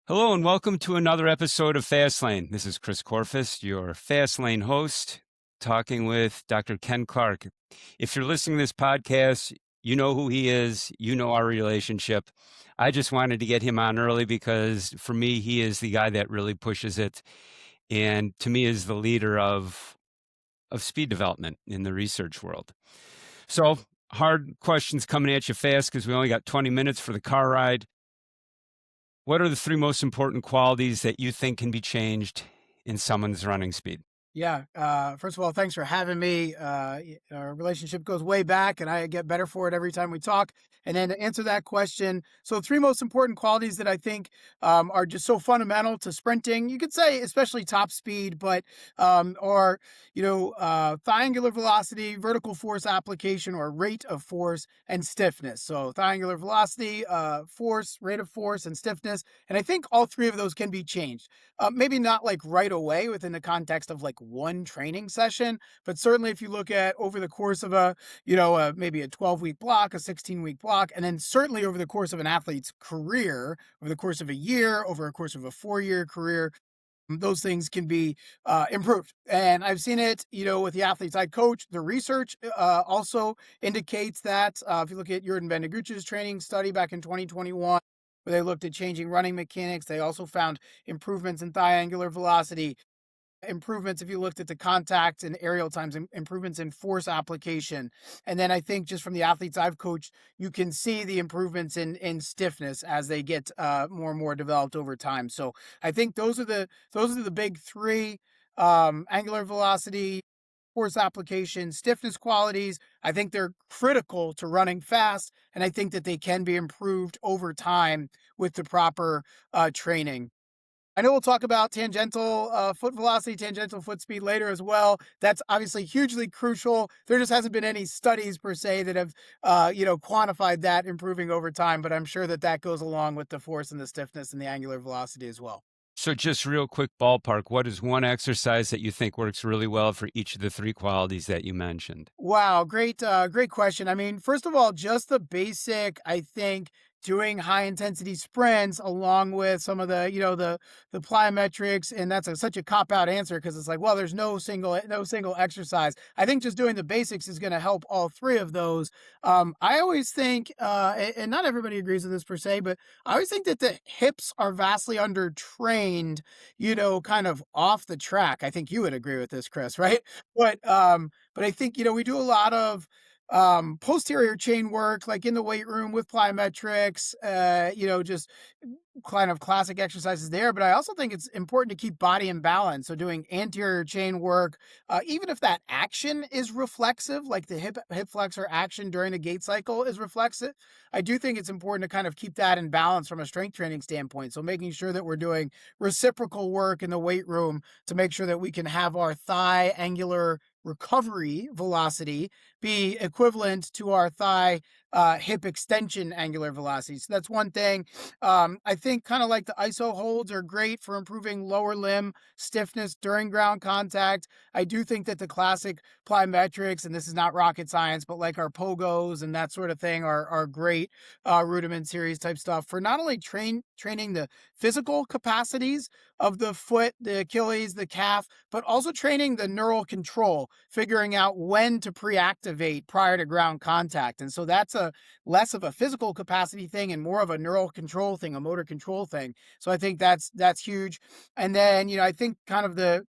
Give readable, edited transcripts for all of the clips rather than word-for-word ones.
Hello and welcome to another episode of Fastlane. This is Chris Korfist, your Fastlane host, talking with Dr. Ken Clark. If you're listening to this podcast, you know who he is, you know our relationship. I just wanted to get him on early because for me, he is the guy that really pushes it and to me is the leader of speed development in the research world. So hard questions coming at you fast because we only got 20 minutes for the car ride. What are the three most important qualities that you think can be changed in someone's running speed? Yeah. First of all, thanks for having me. Our relationship goes way back, and I get better for it every time we talk. And then to answer that question, so three most important qualities that I think are just so fundamental to sprinting. You could say, especially top speed, but are triangular velocity, vertical force application, or rate of force, and stiffness. So triangular velocity, force, rate of force, and stiffness. And I think all three of those can be changed. Maybe not like right away within the context of like one training session, but certainly if you look at over the course of maybe a 12-week block, a 16-week block, and then certainly over the course of an athlete's career, over the course of a year, over a course of a 4-year career, those things can be improved. And I've seen it, with the athletes I coach. The research also indicates that if you look at Jordan Bendegucci's training study back in 2021, where they looked at changing running mechanics, they also found improvements in thigh angular velocity, improvements if you looked at the contact and aerial times, improvements in force application. And then I think just from the athletes I've coached, you can see the improvements in stiffness as they get more and more developed over time. So I think those are the big three: angular velocity, force application, stiffness qualities. I think they're critical to running fast, and I think that they can be improved over time with the proper training. I know we'll talk about tangential foot velocity, tangential foot speed later as well. That's obviously hugely crucial. There just hasn't been any studies per se that have, quantified that improving over time, but I'm sure that that goes along with the force and the stiffness and the angular velocity as well. So, just real quick ballpark, what is one exercise that you think works really well for each of the three qualities that you mentioned? Wow, great question. I mean, first of all, just the basic, I think, doing high intensity sprints along with some of the plyometrics, and that's such a cop out answer because it's like, well, there's no single exercise. I think just doing the basics is going to help all three of those. I always think, and not everybody agrees with this per se, but I always think that the hips are vastly undertrained, kind of off the track. I think you would agree with this, Chris, right? But I think, we do a lot of posterior chain work, like in the weight room with plyometrics, just kind of classic exercises there. But I also think it's important to keep body in balance. So doing anterior chain work, even if that action is reflexive, like the hip flexor action during the gait cycle is reflexive, I do think it's important to kind of keep that in balance from a strength training standpoint. So making sure that we're doing reciprocal work in the weight room to make sure that we can have our thigh angular recovery velocity be equivalent to our thigh hip extension angular velocity. So that's one thing. I think kind of like the ISO holds are great for improving lower limb stiffness during ground contact. I do think that the classic plyometrics, and this is not rocket science, but like our pogos and that sort of thing are great rudiment series type stuff for not only training the physical capacities of the foot, the Achilles, the calf, but also training the neural control, figuring out when to pre-activate prior to ground contact. And so that's a less of a physical capacity thing and more of a neural control thing, a motor control thing. So I think that's huge. And then, I think kind of the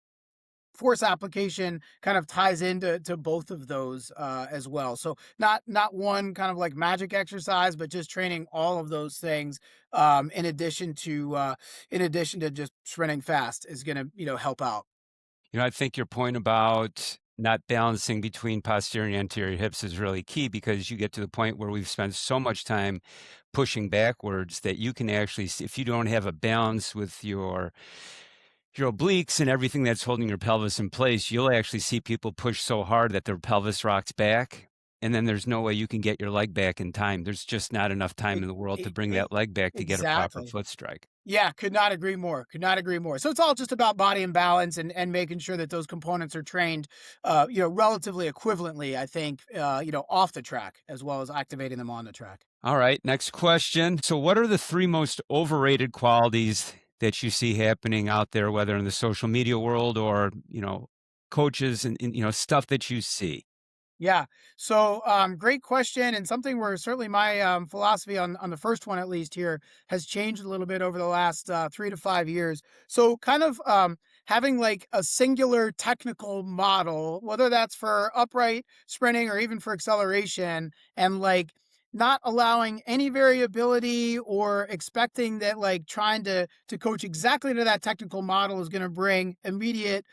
force application kind of ties into both of those as well. So not one kind of like magic exercise, but just training all of those things in addition to just sprinting fast is going to help out. I think your point about not balancing between posterior and anterior hips is really key because you get to the point where we've spent so much time pushing backwards that you can actually see if you don't have a balance with your obliques and everything that's holding your pelvis in place, you'll actually see people push so hard that their pelvis rocks back. And then there's no way you can get your leg back in time. There's just not enough time E- in the world to e- bring e- that leg back to get a proper Exactly. foot strike. Yeah, could not agree more. Could not agree more. So it's all just about body and balance and making sure that those components are trained, relatively equivalently, I think, off the track as well as activating them on the track. All right, next question. So, what are the three most overrated qualities that you see happening out there, whether in the social media world or, coaches and stuff that you see? Yeah. So, great question, and something where certainly my philosophy on the first one, at least here, has changed a little bit over the last 3 to 5 years. So, kind of having like a singular technical model, whether that's for upright sprinting or even for acceleration, and like not allowing any variability or expecting that like trying to coach exactly to that technical model is going to bring immediate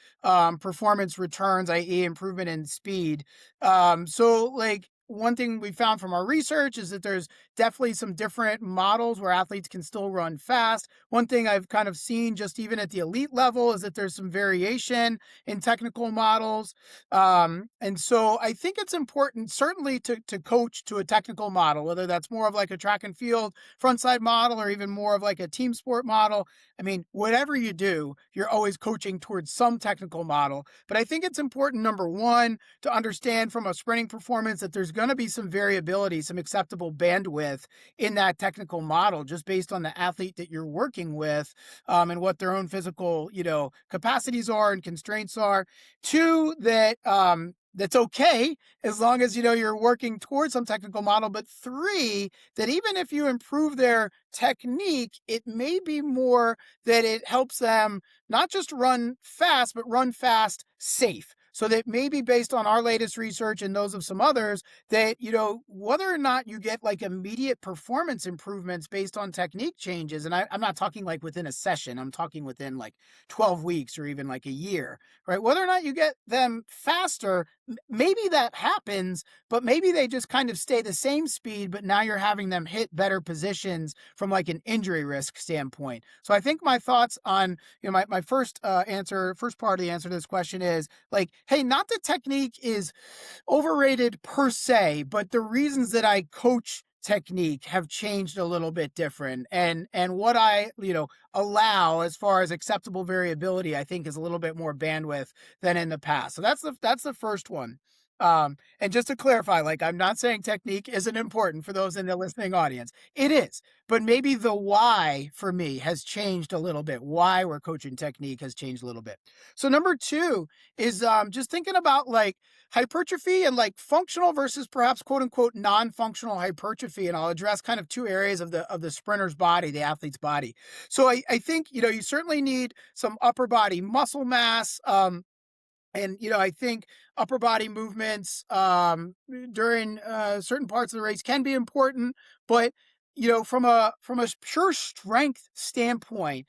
performance returns, i.e., improvement in speed. So like one thing we found from our research is that there's definitely some different models where athletes can still run fast. One thing I've kind of seen just even at the elite level is that there's some variation in technical models. And so I think it's important certainly to coach to a technical model, whether that's more of like a track and field frontside model or even more of like a team sport model. I mean, whatever you do, you're always coaching towards some technical model. But I think it's important, number one, to understand from a sprinting performance that there's going to be some variability, some acceptable bandwidth in that technical model, just based on the athlete that you're working with, and what their own physical, capacities are and constraints are. Two, that that's okay as long as you're working towards some technical model. But three, that even if you improve their technique, it may be more that it helps them not just run fast, but run fast safe. So that maybe based on our latest research and those of some others, that, whether or not you get like immediate performance improvements based on technique changes, and I'm not talking like within a session, I'm talking within like 12 weeks or even like a year, right? Whether or not you get them faster, maybe that happens, but maybe they just kind of stay the same speed, but now you're having them hit better positions from like an injury risk standpoint. So I think my thoughts on, my first first part of the answer to this question is like, hey, not that technique is overrated per se, but the reasons that I coach technique have changed a little bit different, and what I allow as far as acceptable variability, I think, is a little bit more bandwidth than in the past. So that's the first one. And just to clarify, like, I'm not saying technique isn't important for those in the listening audience. It is, but maybe the why for me has changed a little bit. Why we're coaching technique has changed a little bit. So number two is just thinking about like hypertrophy and like functional versus perhaps quote unquote non-functional hypertrophy. And I'll address kind of two areas of the sprinter's body, the athlete's body. So I think, you certainly need some upper body muscle mass. And I think upper body movements during certain parts of the race can be important, but from a pure strength standpoint,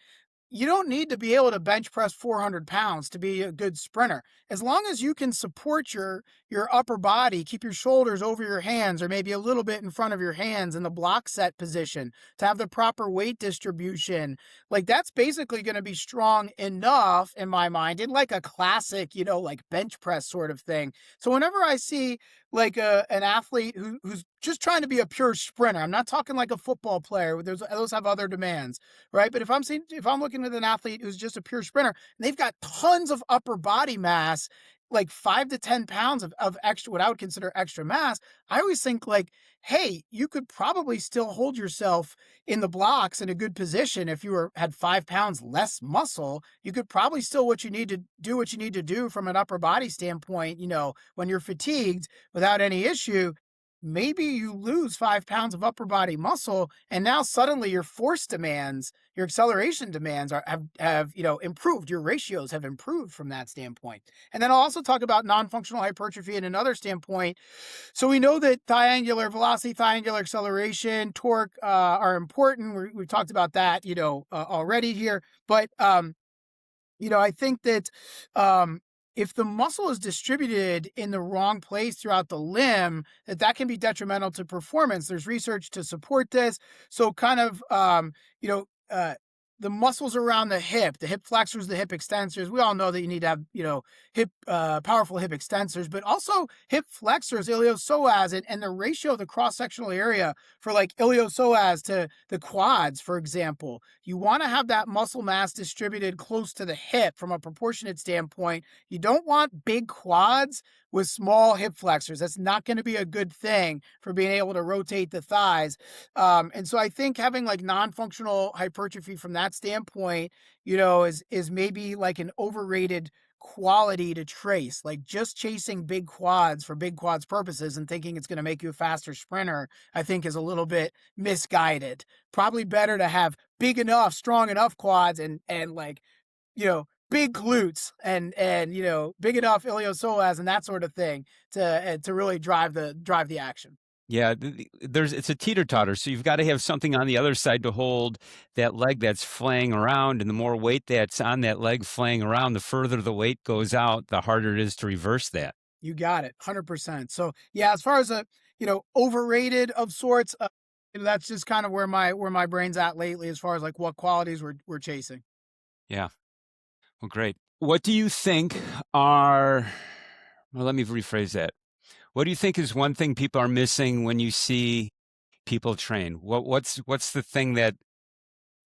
you don't need to be able to bench press 400 pounds to be a good sprinter. As long as you can support your upper body, keep your shoulders over your hands or maybe a little bit in front of your hands in the block set position to have the proper weight distribution, like that's basically going to be strong enough in my mind in like a classic, like bench press sort of thing. So whenever I see like an athlete who's just trying to be a pure sprinter, I'm not talking like a football player. Those have other demands, right? But if I'm looking at an athlete who's just a pure sprinter and they've got tons of upper body mass, like 5 to 10 pounds of extra, what I would consider extra mass, I always think like, hey, you could probably still hold yourself in the blocks in a good position. If you had 5 pounds less muscle, you could probably still what you need to do from an upper body standpoint, when you're fatigued without any issue. Maybe you lose 5 pounds of upper body muscle, and now suddenly your force demands, your acceleration demands have improved. Your ratios have improved from that standpoint. And then I'll also talk about non-functional hypertrophy in another standpoint. So we know that triangular velocity, triangular acceleration, torque are important. We've talked about that, already here. But I think that if the muscle is distributed in the wrong place throughout the limb, that can be detrimental to performance. There's research to support this. So kind of, the muscles around the hip flexors, the hip extensors. We all know that you need to have, powerful hip extensors, but also hip flexors, iliopsoas, and the ratio of the cross-sectional area for like iliopsoas to the quads, for example. You want to have that muscle mass distributed close to the hip from a proportionate standpoint. You don't want big quads, with small hip flexors. That's not going to be a good thing for being able to rotate the thighs. And so I think having like non-functional hypertrophy from that standpoint, is maybe like an overrated quality to trace. Like just chasing big quads for big quads purposes and thinking it's going to make you a faster sprinter, I think is a little bit misguided. Probably better to have big enough, strong enough quads and like, big glutes and big enough iliopsoas and that sort of thing to really drive the action. Yeah, there's it's a teeter-totter, so you've gotta have something on the other side to hold that leg that's flaying around, and the more weight that's on that leg flaying around, the further the weight goes out, the harder it is to reverse that. You got it, 100%. So yeah, as far as overrated of sorts, that's just kind of where my brain's at lately, as far as like what qualities we're chasing. Yeah, well, great. What do you think are well, let me rephrase that. What do you think is one thing people are missing when you see people train? What's the thing that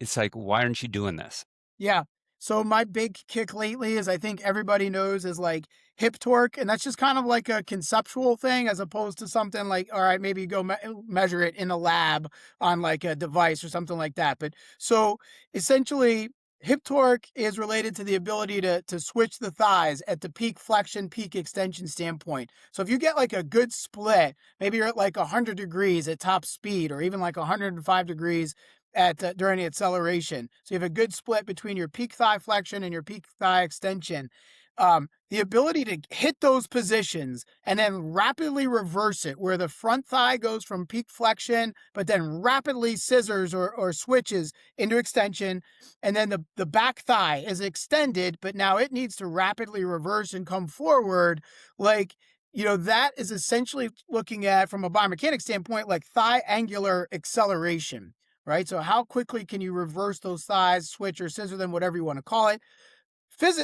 it's like, "Why aren't you doing this?" Yeah. So my big kick lately is I think everybody knows is like hip torque, and that's just kind of like a conceptual thing as opposed to something like, all right, maybe go measure it in a lab on like a device or something like that. But so essentially, hip torque is related to the ability to switch the thighs at the peak flexion, peak extension standpoint. So if you get like a good split, maybe you're at like 100 degrees at top speed, or even like 105 degrees at during the acceleration. So you have a good split between your peak thigh flexion and your peak thigh extension. The ability to hit those positions and then rapidly reverse it, where the front thigh goes from peak flexion, but then rapidly scissors or switches into extension, and then the back thigh is extended, but now it needs to rapidly reverse and come forward. Like, that is essentially looking at, from a biomechanics standpoint, like thigh angular acceleration, right? So how quickly can you reverse those thighs, switch or scissor them, whatever you want to call it.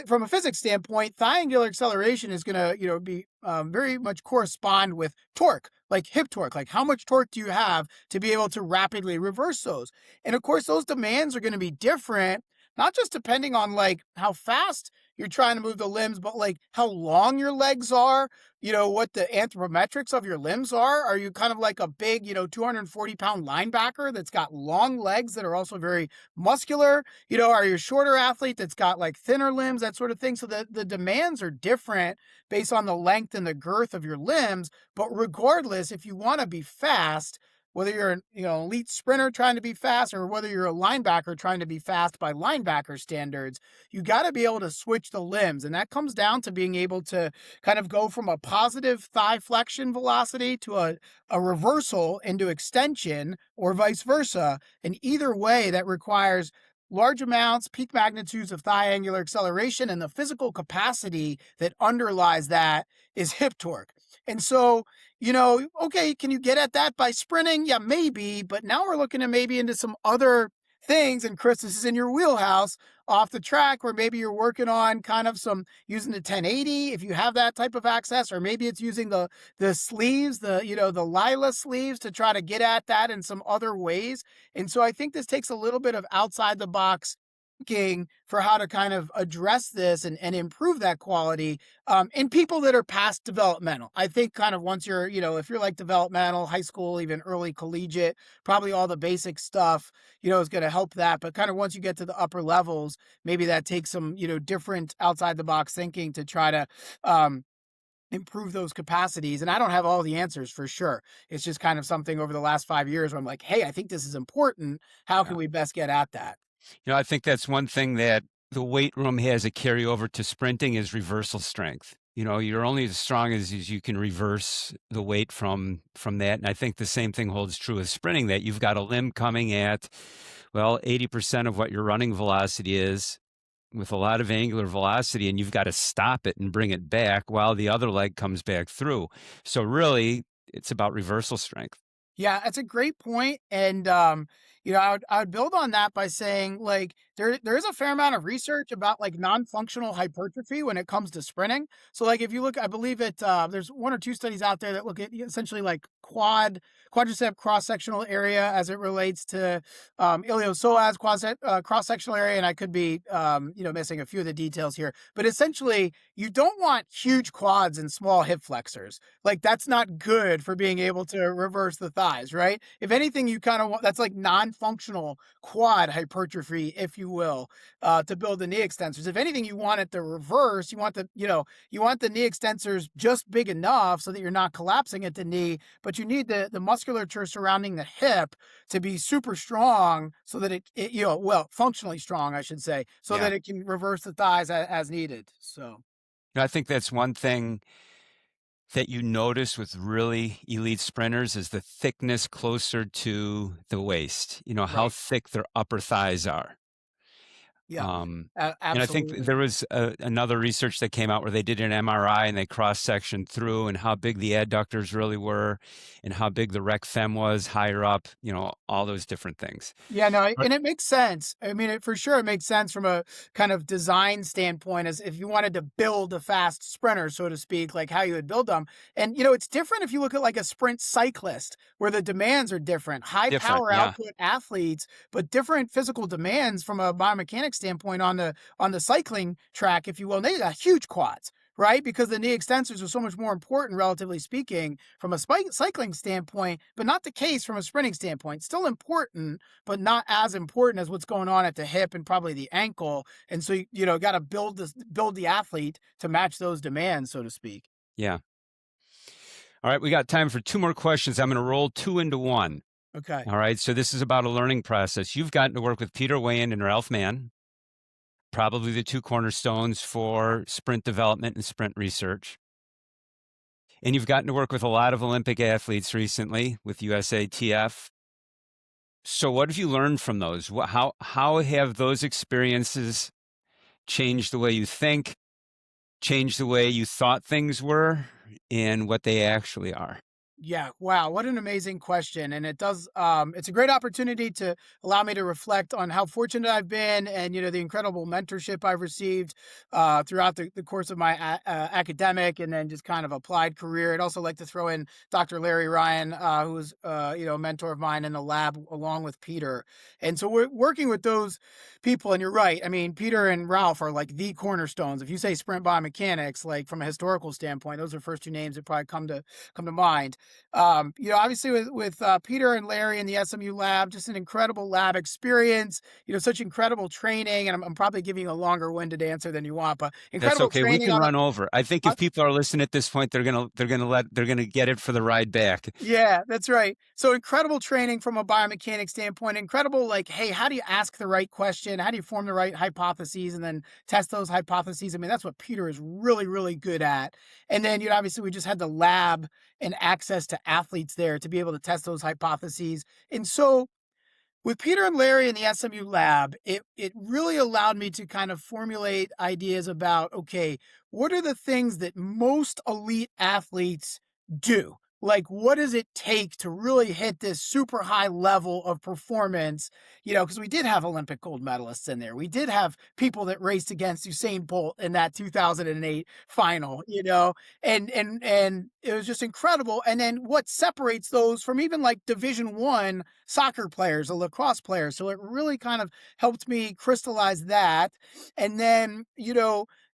From a physics standpoint, thigh angular acceleration is going to, be very much correspond with torque, like hip torque. Like how much torque do you have to be able to rapidly reverse those? And of course, those demands are going to be different, not just depending on like how fast you're trying to move the limbs, but like how long your legs are, what the anthropometrics of your limbs are. Are you kind of like a big, 240-pound linebacker that's got long legs that are also very muscular? Are you a shorter athlete that's got like thinner limbs, that sort of thing? So the demands are different based on the length and the girth of your limbs. But regardless, if you want to be fast, whether you're an elite sprinter trying to be fast, or whether you're a linebacker trying to be fast by linebacker standards, you got to be able to switch the limbs. And that comes down to being able to kind of go from a positive thigh flexion velocity to a reversal into extension, or vice versa. And either way, that requires large amounts, peak magnitudes of thigh angular acceleration, and the physical capacity that underlies that is hip torque. And so, okay, can you get at that by sprinting? Yeah, maybe. But now we're looking at maybe into some other things. And Chris, this is in your wheelhouse, off the track, where maybe you're working on kind of some using the 1080 if you have that type of access, or maybe it's using the sleeves, the Lila sleeves, to try to get at that in some other ways. And so I think this takes a little bit of outside the box thinking for how to kind of address this and improve that quality in people that are past developmental. I think kind of once you're, if you're like developmental, high school, even early collegiate, probably all the basic stuff, is going to help that. But kind of once you get to the upper levels, maybe that takes some, different outside the box thinking to try to improve those capacities. And I don't have all the answers for sure. It's just kind of something over the last 5 years where I'm like, hey, I think this is important. How Yeah. can we best get at that? I think that's one thing that the weight room has a carryover to sprinting is reversal strength. You're only as strong as you can reverse the weight from that. And I think the same thing holds true with sprinting, that you've got a limb coming at, well, 80% of what your running velocity is, with a lot of angular velocity, and you've got to stop it and bring it back while the other leg comes back through. So really, it's about reversal strength. Yeah, that's a great point, and, I would build on that by saying, like, there is a fair amount of research about, like, non-functional hypertrophy when it comes to sprinting. So, like, if you look I believe there's 1 or 2 studies out there that look at essentially, like, quadricep cross-sectional area as it relates to, iliopsoas cross-sectional area, and I could be, missing a few of the details here. But essentially, you don't want huge quads and small hip flexors. Like, that's not good for being able to reverse the thighs, right? If anything, you kind of want that's like non-functional quad hypertrophy, if you will, to build the knee extensors. If anything, you want it to reverse. You want the knee extensors just big enough so that you're not collapsing at the knee, but you need the musculature surrounding the hip to be super strong so that functionally strong, I should say, so Yeah. that it can reverse the thighs as needed. So, I think that's one thing that you notice with really elite sprinters is the thickness closer to the waist, how right. thick their upper thighs are. Yeah. Um, and I think Absolutely. there was another research that came out where they did an MRI and they cross-sectioned through and how big the adductors really were and how big the rec fem was higher up, all those different things. Yeah, no, But and it makes sense. I mean, for sure, it makes sense from a kind of design standpoint, as if you wanted to build a fast sprinter, so to speak, like how you would build them. And it's different if you look at like a sprint cyclist, where the demands are different. High different, power yeah. output athletes, but different physical demands from a biomechanics standpoint on the cycling track, if you will. And they got huge quads. Right, because the knee extensors are so much more important, relatively speaking, from a cycling standpoint, but not the case from a sprinting standpoint. Still important, but not as important as what's going on at the hip and probably the ankle. And so, got to build the athlete to match those demands, so to speak. Yeah. All right, we got time for two more questions. I'm going to roll two into one. Okay. All right, so this is about a learning process. You've gotten to work with Peter Wayand and Ralph Mann, probably the two cornerstones for sprint development and sprint research. And you've gotten to work with a lot of Olympic athletes recently with USATF. So what have you learned from those? How have those experiences changed the way you think, changed the way you thought things were, and what they actually are? Yeah, wow, what an amazing question. And it's a great opportunity to allow me to reflect on how fortunate I've been and the incredible mentorship I've received throughout the course of my academic and then just kind of applied career. I'd also like to throw in Dr. Larry Ryan, who was a mentor of mine in the lab along with Peter. And so we're working with those people, and you're right. I mean, Peter and Ralph are like the cornerstones. If you say sprint biomechanics, like from a historical standpoint, those are the first two names that probably come to mind. Obviously with Peter and Larry in the SMU lab, just an incredible lab experience, such incredible training. And I'm probably giving you a longer winded answer than you want, but That's incredible okay. We training can on the, run over. I think if people are listening at this point, they're gonna get it for the ride back. yeah, that's right. So incredible training from a biomechanics standpoint, incredible, like, hey, how do you ask the right question? How do you form the right hypotheses and then test those hypotheses? I mean, that's what Peter is really, really good at. And then, obviously we just had the lab and access to athletes there to be able to test those hypotheses. And so with Peter and Larry in the SMU lab, it really allowed me to kind of formulate ideas about, okay, what are the things that most elite athletes do? Like, what does it take to really hit this super high level of performance? Because we did have Olympic gold medalists in there. We did have people that raced against Usain Bolt in that 2008 final, and it was just incredible. And then what separates those from even like Division 1 soccer players or lacrosse players? So it really kind of helped me crystallize that. And then,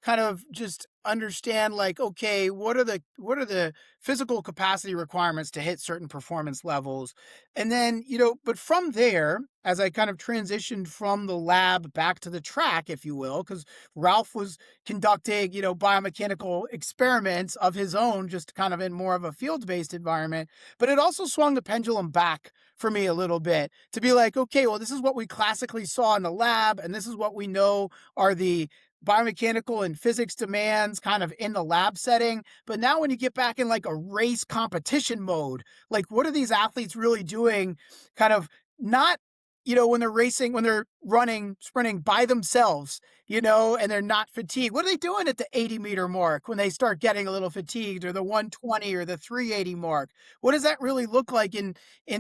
kind of just understand, like, okay, what are the physical capacity requirements to hit certain performance levels? And then, but from there, as I kind of transitioned from the lab back to the track, if you will, because Ralph was conducting, biomechanical experiments of his own, just kind of in more of a field-based environment. But it also swung the pendulum back for me a little bit to be like, okay, well, this is what we classically saw in the lab, and this is what we know are the biomechanical and physics demands kind of in the lab setting. But now when you get back in like a race competition mode, like, what are these athletes really doing? Kind of not when they're racing, when they're running, sprinting by themselves, and they're not fatigued. What are they doing at the 80-meter mark when they start getting a little fatigued, or the 120 or the 380 mark? What does that really look like in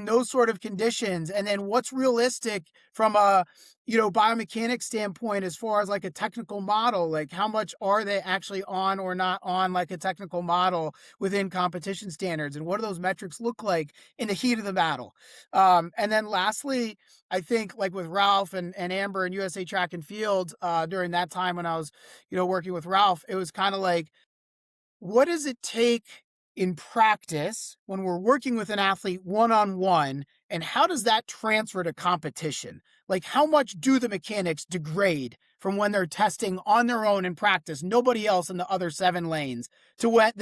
those sort of conditions? And then what's realistic from a, biomechanics standpoint as far as like a technical model? Like how much are they actually on or not on like a technical model within competition standards? And what do those metrics look like in the heat of the battle? And then lastly, I think like with Ralph and Amber and USA Track and Field, during that time when I was, working with Ralph, it was kind of like, what does it take in practice when we're working with an athlete one on one? And how does that transfer to competition? Like, how much do the mechanics degrade from when they're testing on their own in practice, nobody else in the other 7 lanes, to what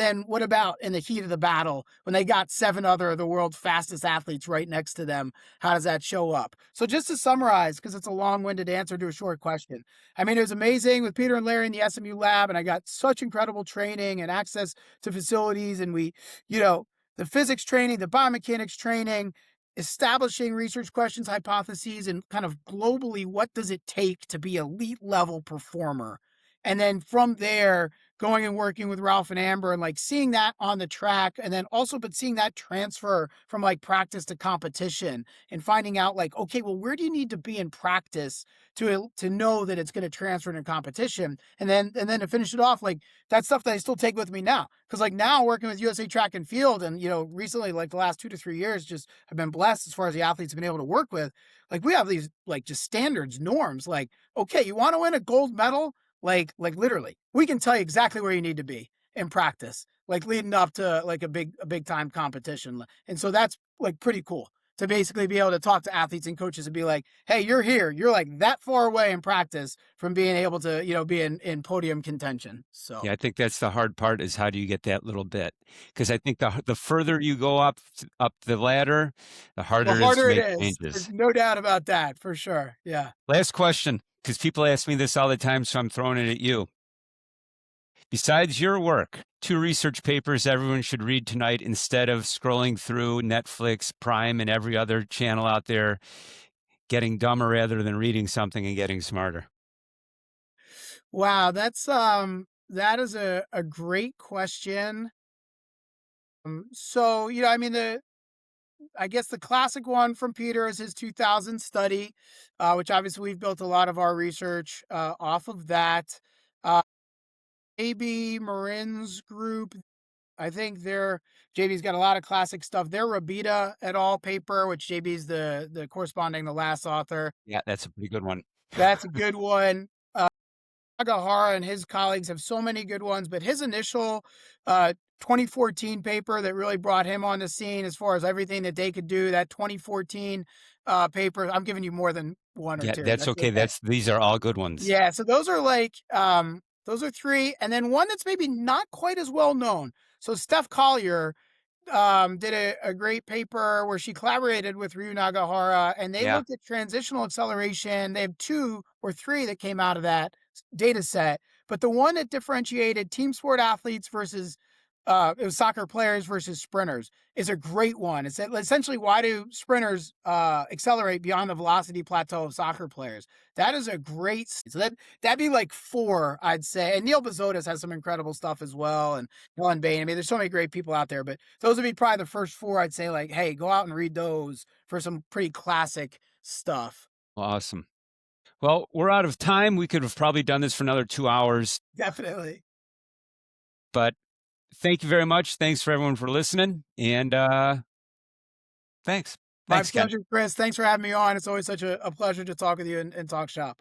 about in the heat of the battle when they got 7 other of the world's fastest athletes right next to them? How does that show up? So, just to summarize, because it's a long winded answer to a short question, I mean, it was amazing with Peter and Larry in the SMU lab, and I got such incredible training and access to facilities. And the physics training, the biomechanics training, establishing research questions, hypotheses, and kind of globally, what does it take to be elite level performer? And then from there, going and working with Ralph and Amber and like seeing that on the track, and then also, but seeing that transfer from like practice to competition and finding out like, okay, well, where do you need to be in practice to know that it's going to transfer into competition? And then to finish it off, like that's stuff that I still take with me now. Cause like now working with USA Track and Field, and recently, like the last 2 to 3 years, just have been blessed as far as the athletes have been able to work with. Like we have these like just standards, norms, like, okay, you want to win a gold medal? Like literally, we can tell you exactly where you need to be in practice, like leading up to like a big time competition. And so that's like pretty cool to basically be able to talk to athletes and coaches and be like, hey, you're here. You're like that far away in practice from being able to, be in podium contention. So Yeah, I think that's the hard part, is how do you get that little bit? Because I think the further you go up the ladder, the the harder it is to harder it make is. There's changes. no doubt about that for sure. Yeah. Last question, because people ask me this all the time, so I'm throwing it at you. Besides your work, 2 research papers everyone should read tonight instead of scrolling through Netflix, Prime, and every other channel out there, getting dumber rather than reading something and getting smarter. Wow. That is a great question. So, I mean, I guess the classic one from Peter is his 2000 study, which obviously we've built a lot of our research off of that. Uh, AB Marin's group, I think JB's got a lot of classic stuff. Their Rabita et al. Paper, which JB's the corresponding, the last author. Yeah, that's a pretty good one. That's a good one. Nagahara and his colleagues have so many good ones, but his initial 2014 paper that really brought him on the scene as far as everything that they could do, that 2014 paper, I'm giving you more than one or Yeah, two. that's That's okay. okay. These are all good ones. Yeah, so those are like those are three, and then one that's maybe not quite as well known. So Steph Collier did a great paper where she collaborated with Ryu Nagahara, and they Yeah. looked at transitional acceleration. They have 2 or 3 that came out of that data set, but the one that differentiated team sport athletes versus it was soccer players versus sprinters, is a great one. It's essentially, why do sprinters accelerate beyond the velocity plateau of soccer players? That is a great. So that'd be like 4, I'd say. And Neil Bezotis has some incredible stuff as well, and Helen Bain. I mean, there's so many great people out there, but those would be probably the first 4 I'd say. Like, hey, go out and read those for some pretty classic stuff. Awesome. Well, we're out of time. We could have probably done this for another 2 hours, Definitely. but thank you very much. Thanks for everyone for listening, and thanks. My Thanks, Ken. pleasure, Chris. Thanks for having me on. It's always such a pleasure to talk with you and talk shop.